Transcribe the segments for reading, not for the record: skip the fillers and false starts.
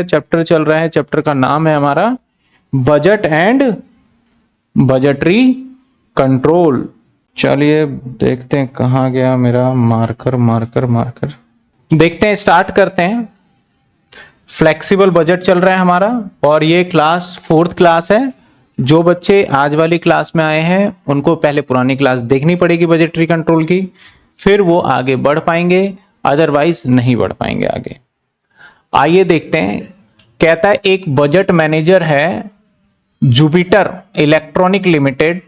Chapter चल रहा है, चैप्टर का नाम है हमारा बजट एंड बजटरी कंट्रोल। चलिए देखते हैं कहाँ गया मेरा मार्कर। देखते हैं, स्टार्ट करते हैं। फ्लेक्सिबल बजट चल रहा है हमारा और ये क्लास 4th क्लास है। जो बच्चे आज वाली क्लास में आए हैं उनको पहले पुरानी क्लास देखनी पड़ेगी बजटरी कंट्रोल की, फिर वो आगे बढ़ पाएंगे, अदरवाइज नहीं बढ़ पाएंगे आगे। आइए देखते हैं। कहता है एक बजट मैनेजर है Jupiter Electronic Limited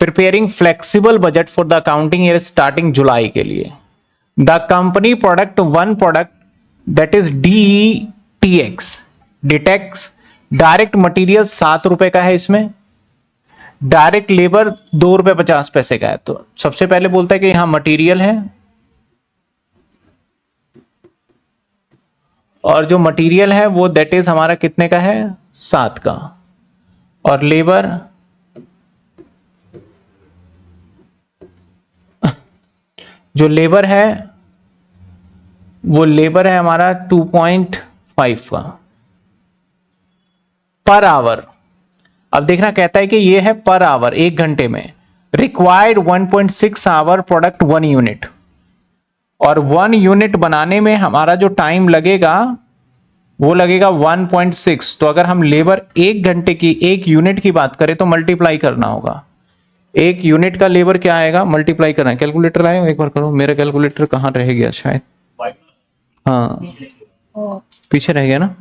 preparing flexible budget for the accounting year starting July के लिए। The company product one product that is DTX Detex. Direct material 7 रुपए का है, इसमें डायरेक्ट लेबर 2 रुपए 50 पैसे का है। तो सबसे पहले बोलता है कि यहां मटेरियल है और जो मटेरियल है वो दैट इज हमारा कितने का है, 7 का, और लेबर जो लेबर है वो लेबर है हमारा 2.5 का पर आवर। अब देखना, कहता है कि ये है पर आवर, 1 घंटे में। रिक्वायर्ड 1.6 आवर प्रोडक्ट 1 यूनिट, और 1 यूनिट बनाने में हमारा जो टाइम लगेगा वो लगेगा 1.6। तो अगर हम लेबर 1 घंटे की 1 यूनिट की बात करें तो मल्टीप्लाई करना होगा। 1 यूनिट का लेबर क्या आएगा, मल्टीप्लाई करना है। कैलकुलेटर लाए, एक बार करो। मेरा कैलकुलेटर कहाँ रह गया शायद, हाँ पीछे रह गया ना।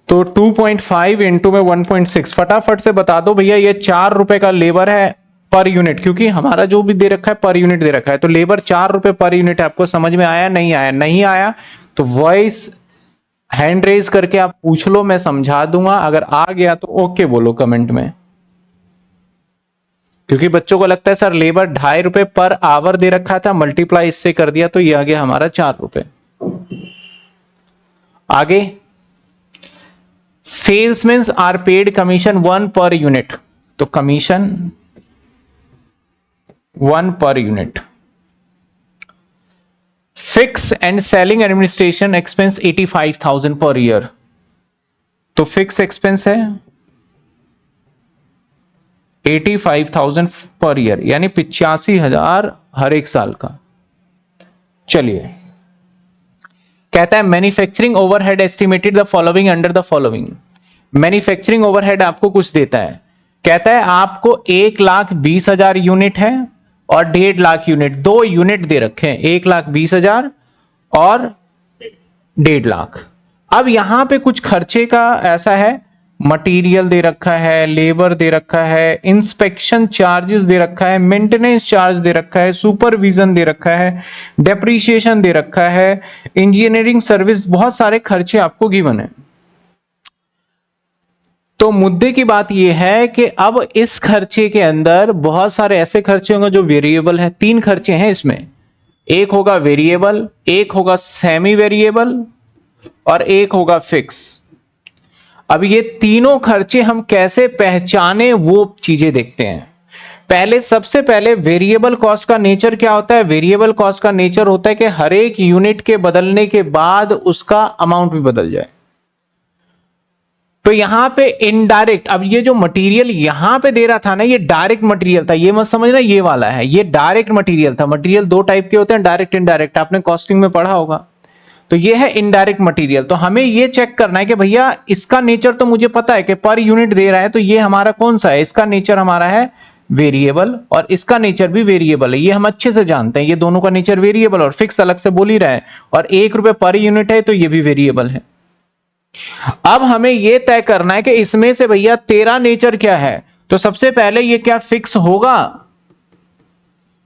तो 2.5 इंटू में 1.6, फटाफट से बता दो भैया, ये 4 रुपए का लेबर है पर यूनिट, क्योंकि हमारा जो भी दे रखा है पर यूनिट दे रखा है। तो लेबर 4 रुपए पर यूनिट है। आपको समझ में आया, नहीं आया? नहीं आया तो वॉइस हैंड रेज करके आप पूछ लो, मैं समझा दूंगा। अगर आ गया तो ओके बोलो कमेंट में, क्योंकि बच्चों को लगता है सर लेबर 2.5 रुपए पर आवर दे रखा था, मल्टीप्लाई इससे कर दिया तो ये आ गया हमारा 4 रुपए। आगे, salesman are paid commission 1 per unit. तो commission 1 per unit. Fix and selling administration expense 85,000 per year. तो फिक्स एक्सपेंस है 85,000 पर ईयर, यानी 85,000 हर एक साल का। चलिए, कहता है manufacturing overhead estimated the following under the following. Manufacturing overhead आपको कुछ देता है। कहता है आपको 1,20,000 यूनिट है और 1.5 लाख यूनिट, 2 यूनिट दे रखे हैं, 1,20,000 और 1.5 लाख। अब यहां पे कुछ खर्चे का ऐसा है, मटेरियल दे रखा है, लेबर दे रखा है, इंस्पेक्शन चार्जेस दे रखा है, मेंटेनेंस चार्ज दे रखा है, सुपरविजन दे रखा है, डेप्रीशिएशन दे रखा है, इंजीनियरिंग सर्विस, बहुत सारे खर्चे आपको गिवन है। तो मुद्दे की बात यह है कि अब इस खर्चे के अंदर बहुत सारे ऐसे खर्चे होंगे जो वेरिएबल है। 3 खर्चे हैं इसमें, एक होगा वेरिएबल, एक होगा सेमी वेरिएबल और एक होगा फिक्स। अब ये तीनों खर्चे हम कैसे पहचाने वो चीजें देखते हैं। पहले, सबसे पहले वेरिएबल कॉस्ट का नेचर क्या होता है? वेरिएबल कॉस्ट का नेचर होता है कि हर एक यूनिट के बदलने के बाद उसका अमाउंट भी बदल जाए। तो यहां पे इनडायरेक्ट, अब ये जो मटेरियल यहां पे दे रहा था ना, ये डायरेक्ट मटेरियल था, ये मत समझना ये वाला है, ये डायरेक्ट मटेरियल था। मटेरियल 2 टाइप के होते हैं, डायरेक्ट इनडायरेक्ट, आपने कॉस्टिंग में पढ़ा होगा। तो ये है इनडायरेक्ट मटेरियल। तो हमें ये चेक करना है कि भैया इसका नेचर तो मुझे पता है कि पर यूनिट दे रहा है, तो ये हमारा कौन सा है? इसका नेचर हमारा है वेरिएबल और इसका नेचर भी वेरिएबल है, ये हम अच्छे से जानते हैं। ये दोनों का नेचर वेरिएबल और फिक्स अलग से बोल ही रहा है, और 1 रुपए पर यूनिट है तो ये भी वेरिएबल है। अब हमें यह तय करना है कि इसमें से भैया तेरा नेचर क्या है। तो सबसे पहले ये क्या फिक्स होगा?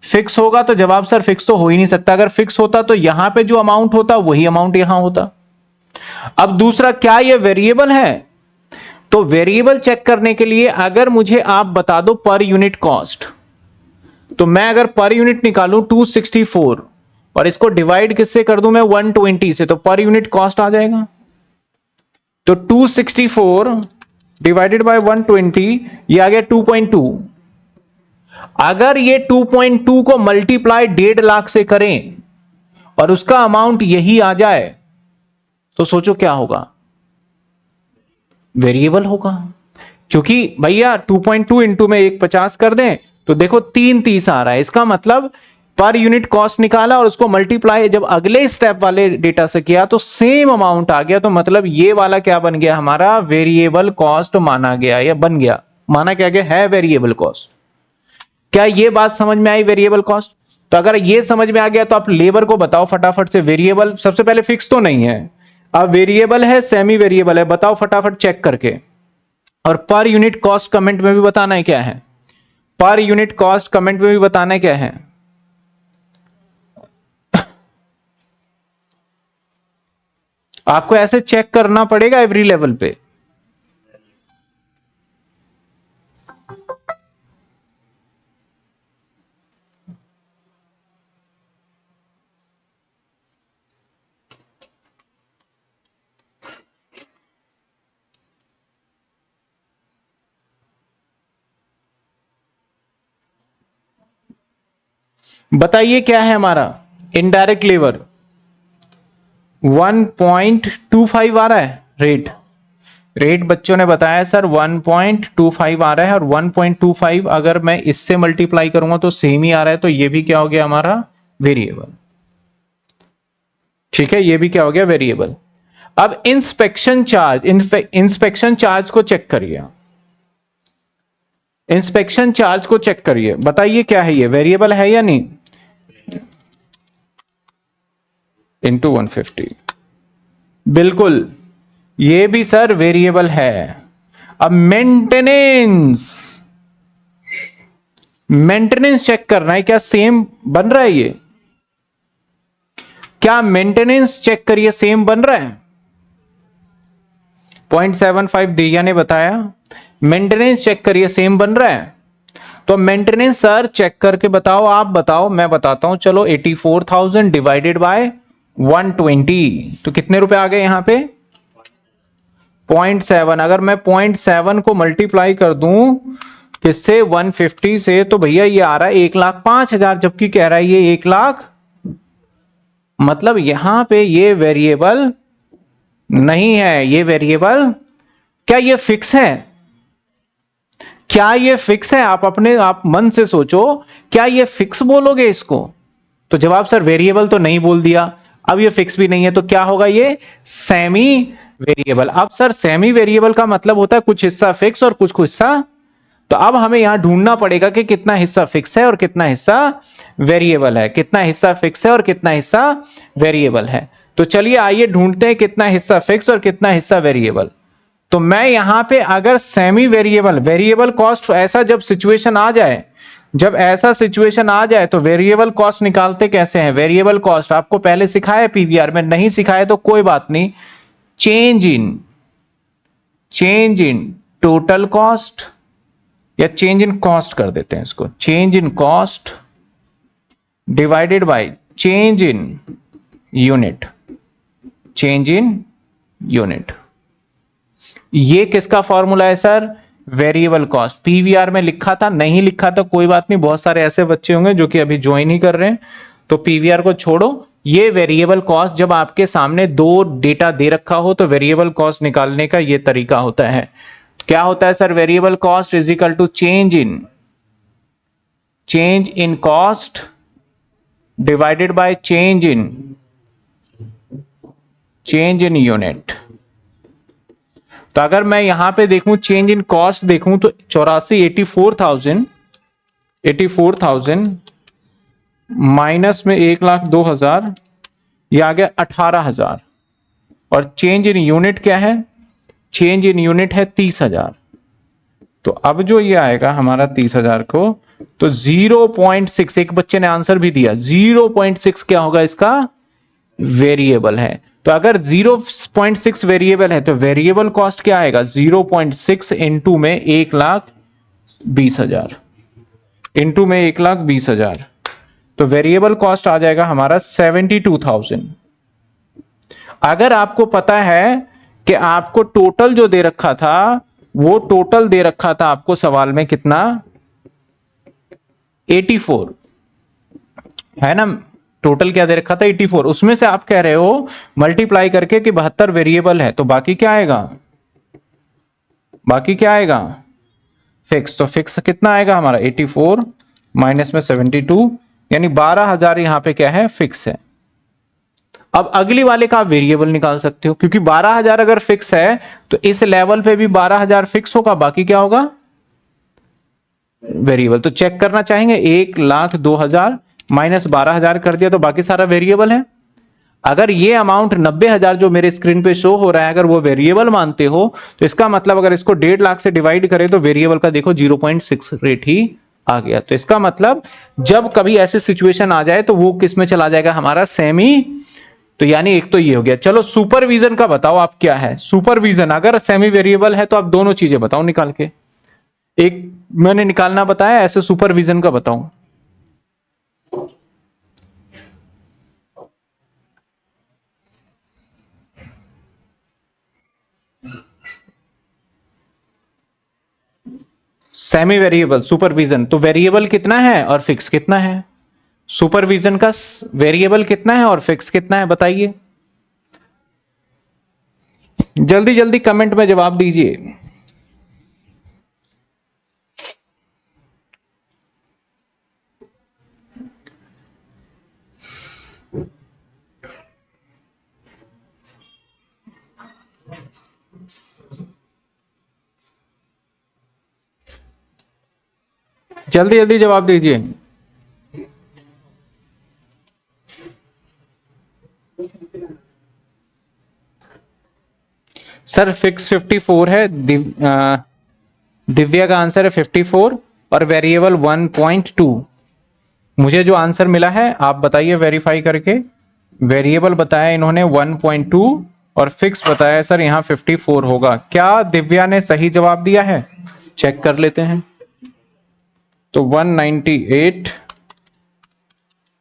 फिक्स होगा तो जवाब सर फिक्स तो हो ही नहीं सकता। अगर फिक्स होता तो यहां पे जो अमाउंट होता वही अमाउंट यहां होता। अब दूसरा, क्या ये वेरिएबल है? तो वेरिएबल चेक करने के लिए अगर मुझे आप बता दो पर यूनिट कॉस्ट, तो मैं अगर पर यूनिट निकालूं 264 और इसको डिवाइड किससे कर दूं मैं? 120 से, तो पर यूनिट कॉस्ट आ जाएगा। तो 264 डिवाइडेड बाय 120, ये आ गया 2.2। अगर ये 2.2 को मल्टीप्लाई 1.5 लाख से करें और उसका अमाउंट यही आ जाए तो सोचो क्या होगा? वेरिएबल होगा, क्योंकि भैया 2.2 इंटू में 150 कर दें तो देखो 330 आ रहा है। इसका मतलब पर यूनिट कॉस्ट निकाला और उसको मल्टीप्लाई जब अगले स्टेप वाले डेटा से किया तो सेम अमाउंट आ गया। तो मतलब ये वाला क्या बन गया हमारा? वेरिएबल कॉस्ट माना गया या बन गया, माना क्या गया है वेरिएबल कॉस्ट। क्या ये बात समझ में आई? Variable cost. तो अगर ये समझ में आ गया तो आप लेबर को बताओ फटाफट से। वेरिएबल सबसे पहले फिक्स तो नहीं है, अब वेरिएबल है सेमी वेरिएबल है, बताओ फटाफट चेक करके। और पर यूनिट कॉस्ट कमेंट में भी बताना है क्या है, पर यूनिट कॉस्ट कमेंट में भी बताना है क्या है। आपको ऐसे चेक करना पड़ेगा एवरी लेवल पे। बताइए क्या है हमारा इनडायरेक्ट लेबर? 1.25 आ रहा है रेट। रेट बच्चों ने बताया सर 1.25 आ रहा है, और 1.25 अगर मैं इससे मल्टीप्लाई करूंगा तो सेम ही आ रहा है, तो ये भी क्या हो गया हमारा? वेरिएबल। ठीक है, ये भी क्या हो गया? वेरिएबल। अब इंस्पेक्शन चार्ज, इंस्पेक्शन चार्ज को चेक करिए, इंस्पेक्शन चार्ज को चेक करिए, बताइए क्या है ये? वेरिएबल है या नहीं? इंटू 150, बिल्कुल ये भी सर वेरिएबल है। अब मेंटेनेंस, मेंटेनेंस चेक करना है क्या सेम बन रहा है ये? क्या मेंटेनेंस चेक करिए सेम बन रहा है? 0.75 दिया ने बताया, मेंटेनेंस चेक करिए सेम बन रहा है। तो मेंटेनेंस सर चेक करके बताओ, आप बताओ मैं बताता हूं। चलो 84,000 डिवाइडेड बाय 120 तो कितने रुपए आ गए यहां पे? 0.7। अगर मैं 0.7 को मल्टीप्लाई कर दूं किससे? 150 से, तो भैया ये आ रहा है 1,05,000, जबकि कह रहा है ये 1 लाख। मतलब यहां पे ये वेरिएबल नहीं है, ये वेरिएबल। क्या ये फिक्स है? क्या ये फिक्स है? आप अपने आप मन से सोचो, क्या ये फिक्स बोलोगे इसको? तो जवाब सर वेरिएबल तो नहीं बोल दिया। अब ये फिक्स भी नहीं है तो क्या होगा? ये सेमी वेरिएबल। अब सर सेमी वेरिएबल का मतलब होता है कुछ हिस्सा फिक्स और कुछ हिस्सा, तो अब हमें यहां ढूंढना पड़ेगा कि कितना हिस्सा फिक्स है और कितना हिस्सा वेरिएबल है, कितना हिस्सा फिक्स है और कितना हिस्सा वेरिएबल है। तो चलिए आइए ढूंढते हैं कितना हिस्सा फिक्स और कितना हिस्सा वेरिएबल। तो मैं यहां पे अगर सेमी वेरिएबल, वेरिएबल कॉस्ट ऐसा जब सिचुएशन आ जाए, जब ऐसा सिचुएशन आ जाए तो वेरिएबल कॉस्ट निकालते कैसे हैं? वेरिएबल कॉस्ट आपको पहले सिखाया पीवीआर में, नहीं सिखाया तो कोई बात नहीं। चेंज इन टोटल कॉस्ट, या चेंज इन कॉस्ट कर देते हैं इसको, change in cost divided by change in unit, change in unit. ये किसका फॉर्मूला है सर? Variable cost. पीवीआर में लिखा था, नहीं लिखा था कोई बात नहीं, बहुत सारे ऐसे बच्चे होंगे जो कि अभी ज्वाइन ही कर रहे हैं, तो पीवीआर को छोड़ो। ये वेरिएबल कॉस्ट जब आपके सामने दो डेटा दे रखा हो तो वेरिएबल कॉस्ट निकालने का ये तरीका होता है। क्या होता है sir? Variable cost is equal to change in cost divided by change in unit. तो अगर मैं यहां पे देखूं चेंज इन कॉस्ट देखूं तो 84,000 माइनस में 1,02,000, ये आ गया 18,000। और चेंज इन यूनिट क्या है? चेंज इन यूनिट है 30,000। तो अब जो ये आएगा हमारा 30,000 को, तो 0.6, एक बच्चे ने आंसर भी दिया, 0.6 क्या होगा इसका? वेरिएबल है। तो अगर 0.6 वेरिएबल है तो वेरिएबल कॉस्ट क्या आएगा? 0.6 इंटू में 1,20,000, इंटू में 1,20,000, तो वेरिएबल कॉस्ट आ जाएगा हमारा 72,000। अगर आपको पता है कि आपको टोटल जो दे रखा था, वो टोटल दे रखा था आपको सवाल में कितना? 84 है ना, टोटल क्या दे रखा था 84, उसमें से आप कह रहे हो मल्टीप्लाई करके कि 72 वेरिएबल है, तो बाकी क्या आएगा, बाकी क्या आएगा फिक्स। तो फिक्स कितना आएगा हमारा 84 माइनस में 72, यानी 12,000 यहां पे क्या है फिक्स है। अब अगली वाले का आप वेरिएबल निकाल सकते हो, क्योंकि 12,000 अगर फिक्स है तो इस लेवल पे भी 12,000 फिक्स होगा, बाकी क्या होगा वेरिएबल। तो चेक करना चाहेंगे 1,02,000 माइनस 12,000 कर दिया तो बाकी सारा वेरिएबल है। अगर ये अमाउंट 90,000 जो मेरे स्क्रीन पे शो हो रहा है अगर वो वेरिएबल मानते हो तो इसका मतलब अगर इसको 1.5 लाख से डिवाइड करें तो वेरिएबल का देखो 0.6 रेट ही आ गया। तो इसका मतलब जब कभी ऐसी सिचुएशन आ जाए तो वो किस में चला जाएगा हमारा सेमी। तो यानी एक तो ये हो गया। चलो सुपरविजन का बताओ आप क्या है सुपरविजन। अगर सेमी वेरिएबल है तो आप दोनों चीजें बताओ निकाल के, एक मैंने निकालना बताया, ऐसे सुपरविजन का बताओ। सेमी वेरिएबल सुपरविजन, तो वेरिएबल कितना है और फिक्स कितना है। सुपरविजन का वेरिएबल कितना है और फिक्स कितना है बताइए, जल्दी जल्दी कमेंट में जवाब दीजिए। जल्दी जल्दी जवाब दीजिए। सर फिक्स 54 है, दिव्या का आंसर है 54 और वेरिएबल 1.2। मुझे जो आंसर मिला है आप बताइए वेरीफाई करके। वेरिएबल बताया इन्होंने 1.2 और फिक्स बताया सर यहाँ 54 होगा। क्या दिव्या ने सही जवाब दिया है, चेक कर लेते हैं। तो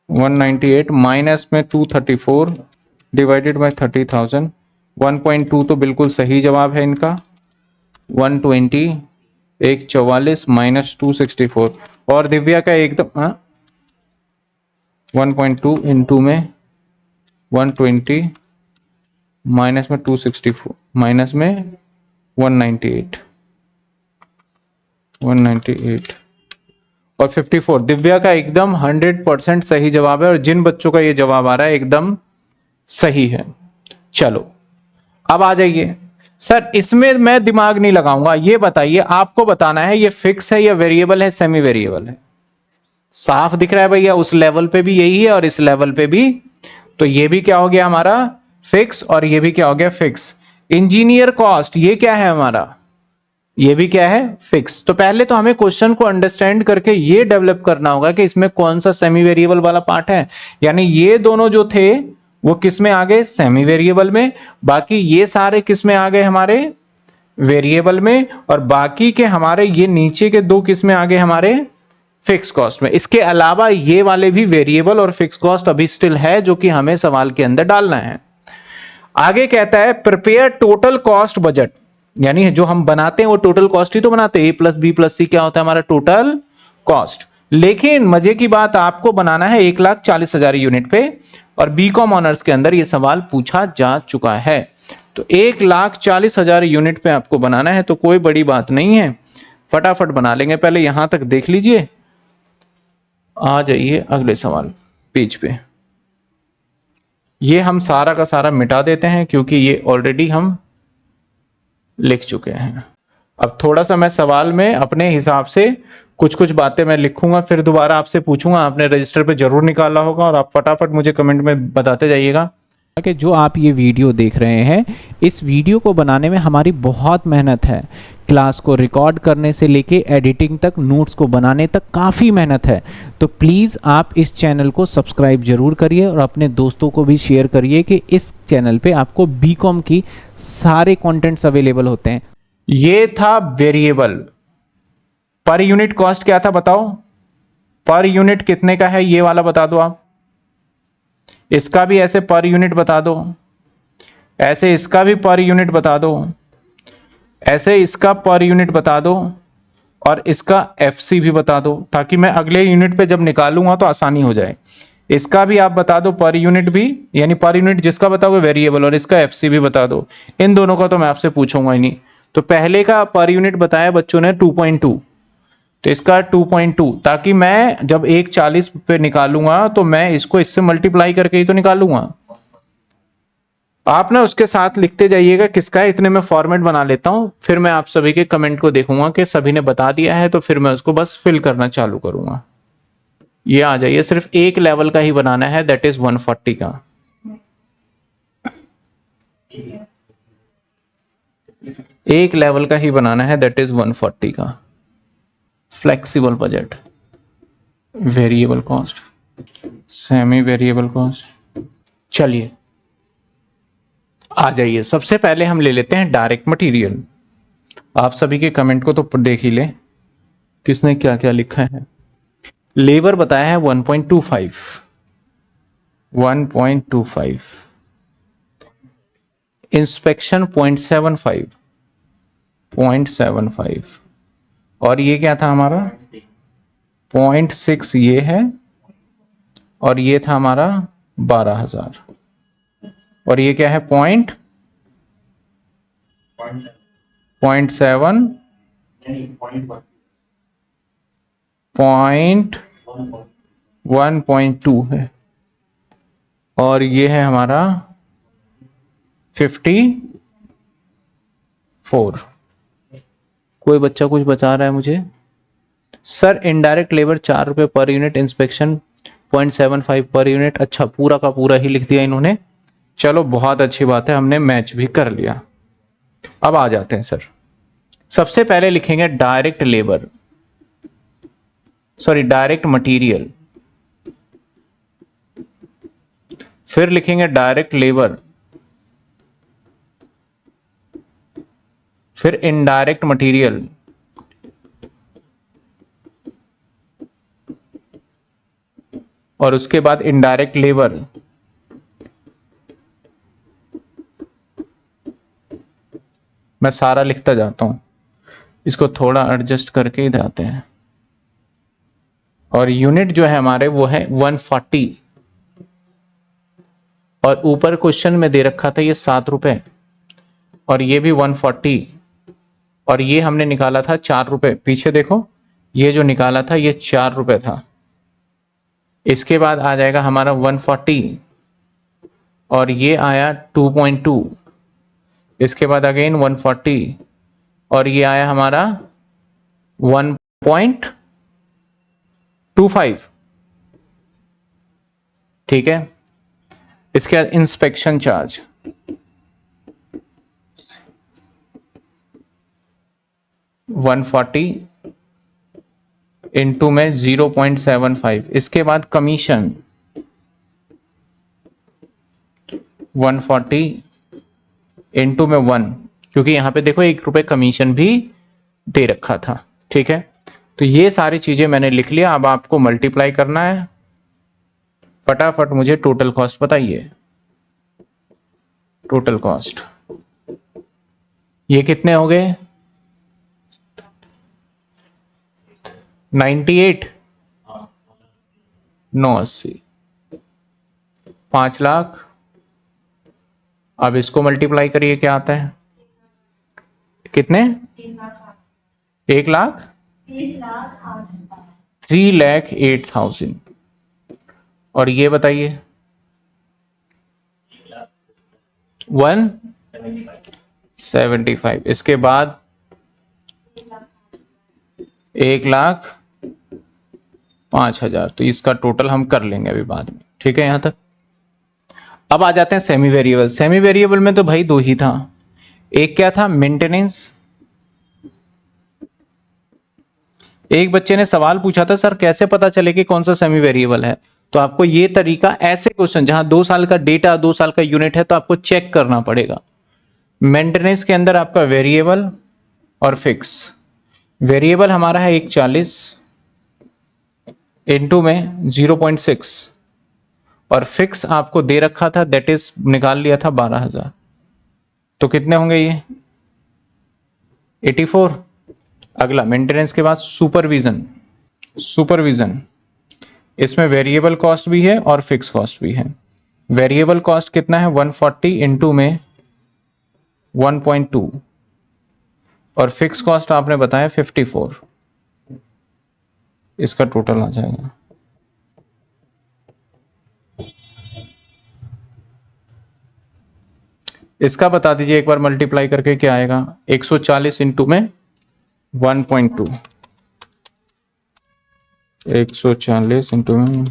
198 माइनस में 234 डिवाइडेड बाय 30,000, 1.2 तो बिल्कुल सही जवाब है इनका। 120 144 माइनस 264 और दिव्या का एकदम 1.2 इंटू में 120 माइनस में 264 माइनस में 198 और 54। दिव्या का एकदम 100% सही जवाब है और जिन बच्चों का ये जवाब आ रहा है एकदम सही है। चलो अब आ जाइए। सर इसमें मैं दिमाग नहीं लगाऊंगा, ये बताइए आपको बताना है ये फिक्स है या वेरिएबल है सेमी वेरिएबल है। साफ दिख रहा है भैया, उस लेवल पे भी यही है और इस लेवल पे भी। तो ये भी क्या हो गया हमारा फिक्स और ये भी क्या हो गया फिक्स। इंजीनियर कॉस्ट ये क्या है हमारा, ये भी क्या है फिक्स। तो पहले तो हमें क्वेश्चन को अंडरस्टैंड करके ये डेवलप करना होगा कि इसमें कौन सा सेमी वेरिएबल वाला पार्ट है। यानी ये दोनों जो थे वो किस में आ गए सेमी वेरिएबल में, बाकी ये सारे किस में आ गए हमारे वेरिएबल में, और बाकी के हमारे ये नीचे के दो किस में आ गए हमारे फिक्स कॉस्ट में। इसके अलावा ये वाले भी वेरिएबल और फिक्स कॉस्ट अभी स्टिल है जो कि हमें सवाल के अंदर डालना है। आगे कहता है प्रिपेयर टोटल कॉस्ट बजट, यानी जो हम बनाते हैं वो टोटल कॉस्ट ही तो बनाते हैं। ए प्लस बी प्लस सी क्या होता है हमारा टोटल कॉस्ट। लेकिन मजे की बात आपको बनाना है 1,40,000 यूनिट पे और बीकॉम ऑनर्स के अंदर ये सवाल पूछा जा चुका है। तो 1,40,000 यूनिट पे आपको बनाना है, तो कोई बड़ी बात नहीं है, फटाफट बना लेंगे। पहले यहां तक देख लीजिए, आ जाइए अगले सवाल पेज पे। ये हम सारा का सारा मिटा देते हैं क्योंकि ये ऑलरेडी हम लिख चुके हैं। अब थोड़ा सा मैं सवाल में अपने हिसाब से कुछ कुछ बातें मैं लिखूंगा, फिर दोबारा आपसे पूछूंगा, आपने रजिस्टर पे जरूर निकाला होगा और आप फटाफट मुझे कमेंट में बताते जाइएगा कि जो आप ये वीडियो देख रहे हैं इस वीडियो को बनाने में हमारी बहुत मेहनत है। क्लास को रिकॉर्ड करने से लेके एडिटिंग तक, नोट्स को बनाने तक काफ़ी मेहनत है। तो प्लीज़ आप इस चैनल को सब्सक्राइब जरूर करिए और अपने दोस्तों को भी शेयर करिए कि इस चैनल पे आपको बीकॉम की सारे कंटेंट्स अवेलेबल होते हैं। ये था वेरिएबल। पर यूनिट कॉस्ट क्या था बताओ, पर यूनिट कितने का है ये वाला बता दो आप। इसका भी ऐसे पर यूनिट बता दो, ऐसे इसका भी पर यूनिट बता दो, ऐसे इसका पर यूनिट बता दो, और इसका FC भी बता दो, ताकि मैं अगले यूनिट पे जब निकालूंगा तो आसानी हो जाए। इसका भी आप बता दो पर यूनिट भी, यानी पर यूनिट जिसका बताओगे वेरिएबल, और इसका FC भी बता दो। इन दोनों का तो मैं आपसे पूछूंगा ही नहीं। तो पहले का पर यूनिट बताया बच्चों ने 2.2, तो इसका 2.2, ताकि मैं जब 140 पे निकालूंगा तो मैं इसको इससे मल्टीप्लाई करके ही तो निकालूंगा। आप ना उसके साथ लिखते जाइएगा किसका है, इतने में फॉर्मेट बना लेता हूं, फिर मैं आप सभी के कमेंट को देखूंगा कि सभी ने बता दिया है, तो फिर मैं उसको बस फिल करना चालू करूंगा। ये आ जाइए, सिर्फ एक लेवल का ही बनाना है, दैट इज 140 का। एक लेवल का ही बनाना है, दैट इज 140 का। Flexible budget, variable cost, semi variable cost. चलिए आ जाइए, सबसे पहले हम ले लेते हैं डायरेक्ट मटेरियल। आप सभी के कमेंट को तो देख ही ले, किसने क्या क्या लिखा है। लेबर बताया है 1.25, 1.25, इंस्पेक्शन 0.75, 0.75, और ये क्या था हमारा 0.6, ये है, और ये था हमारा 12,000, और ये क्या है 0.7, 1.2 है, और ये है हमारा 54। कोई बच्चा कुछ बता रहा है मुझे, सर इनडायरेक्ट लेबर 4 रुपए per unit, inspection 0.75 per unit. अच्छा, पूरा का पूरा ही लिख दिया इन्होंने, चलो बहुत अच्छी बात है, हमने मैच भी कर लिया। अब आ जाते हैं सर, सबसे पहले लिखेंगे direct labour, sorry direct material, फिर लिखेंगे डायरेक्ट लेबर, फिर इनडायरेक्ट मटेरियल, और उसके बाद इनडायरेक्ट लेबर, मैं सारा लिखता जाता हूं, इसको थोड़ा एडजस्ट करके ही जाते हैं। और यूनिट जो है हमारे वो है 140, और ऊपर क्वेश्चन में दे रखा था ये 7 रुपए, और ये भी 140, और ये हमने निकाला था 4 रुपए। पीछे देखो, ये जो निकाला था ये 4 रुपए था। इसके बाद आ जाएगा हमारा 140, और ये आया 2.2, इसके बाद अगेन 140, और ये आया हमारा 1.25, ठीक है। इसके बाद इंस्पेक्शन चार्ज 140 इंटू में 0.75, इसके बाद कमीशन 140 इंटू में 1, क्योंकि यहां पे देखो 1 रुपए कमीशन भी दे रखा था, ठीक है। तो ये सारी चीजें मैंने लिख लिया, अब आपको मल्टीप्लाई करना है। फटाफट मुझे टोटल कॉस्ट बताइए, टोटल कॉस्ट ये कितने हो गए 98, 980, 5 लाख। अब इसको मल्टीप्लाई करिए, क्या आता है, कितने 1 लाख 3,08,000, और ये बताइए 175, इसके बाद 1,05,000। तो इसका टोटल हम कर लेंगे अभी बाद में, ठीक है यहां तक। अब आ जाते हैं सेमी वेरिएबल। सेमी वेरिएबल में तो भाई 2 ही था, एक क्या था मेंटेनेंस। एक बच्चे ने सवाल पूछा था, सर कैसे पता चले कि कौन सा सेमी वेरिएबल है। तो आपको ये तरीका, ऐसे क्वेश्चन जहां 2 साल का डेटा 2 साल का यूनिट है, तो आपको चेक करना पड़ेगा। मेंटेनेंस के अंदर आपका वेरिएबल और फिक्स। वेरिएबल हमारा है 140 इंटू में 0.6, और फिक्स आपको दे रखा था, दैट इज निकाल लिया था 12,000। तो कितने होंगे ये 84, अगला मेंटेनेंस के बाद सुपरविजन। सुपरविजन इसमें वेरिएबल कॉस्ट भी है और फिक्स कॉस्ट भी है। वेरिएबल कॉस्ट कितना है 140 इंटू में 1.2 और फिक्स कॉस्ट आपने बताया 54। इसका टोटल आ जाएगा इसका बता दीजिए एक बार मल्टीप्लाई करके क्या आएगा। 140 इंटू में 1.2 140 इंटू में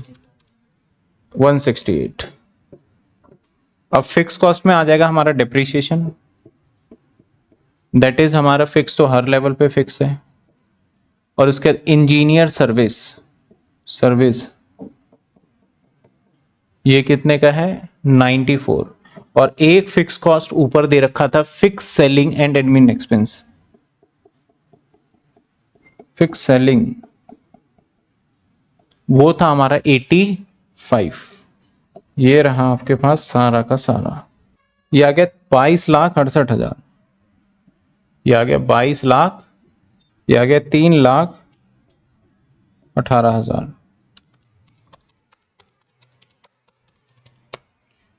168। अब फिक्स कॉस्ट में आ जाएगा हमारा डिप्रिसिएशन, दैट इज हमारा फिक्स तो हर लेवल पे फिक्स है। और उसके इंजीनियर सर्विस, सर्विस ये कितने का है 94। और एक फिक्स कॉस्ट ऊपर दे रखा था fix selling and admin expense. Fix selling वो था हमारा 85। ये रहा आपके पास सारा का सारा। ये आ गया 22,68,000। ये आ गया 22 लाख। ये आ गया 3,18,000।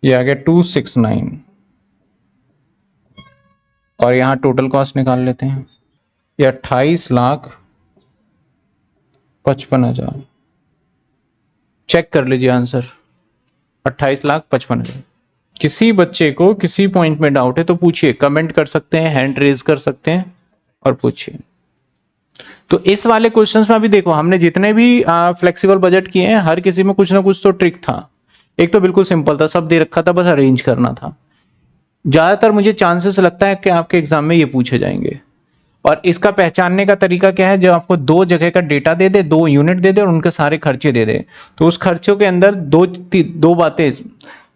ये आ गया 269। और यहां टोटल कॉस्ट निकाल लेते हैं। ये 28,55,000। चेक कर लीजिए आंसर 28,55,000। किसी बच्चे को किसी पॉइंट में डाउट है तो पूछिए, कमेंट कर सकते हैं, हैंड रेज कर सकते हैं और पूछिए। तो इस वाले क्वेश्चंस में अभी देखो हमने जितने भी फ्लेक्सिबल बजट किए हैं हर किसी में कुछ ना कुछ तो ट्रिक था। एक तो बिल्कुल सिंपल था, सब दे रखा था, बस अरेंज करना था। ज्यादातर मुझे चांसेस लगता है कि आपके एग्जाम में ये पूछे जाएंगे। और इसका पहचानने का तरीका क्या है, जब आपको दो जगह का डेटा दे दे, दो यूनिट दे दे और उनके सारे खर्चे दे दे, तो उस खर्चों के अंदर दो बातें,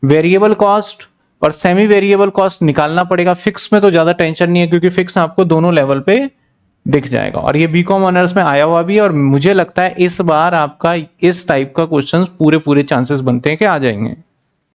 वेरिएबल कॉस्ट और सेमी वेरिएबल कॉस्ट निकालना पड़ेगा। फिक्स में तो ज्यादा टेंशन नहीं है क्योंकि फिक्स आपको दोनों लेवल पे दिख जाएगा। और ये बीकॉम ऑनर्स में आया हुआ भी है और मुझे लगता है इस बार आपका इस टाइप का क्वेश्चन पूरे चांसेस बनते हैं कि आ जाएंगे।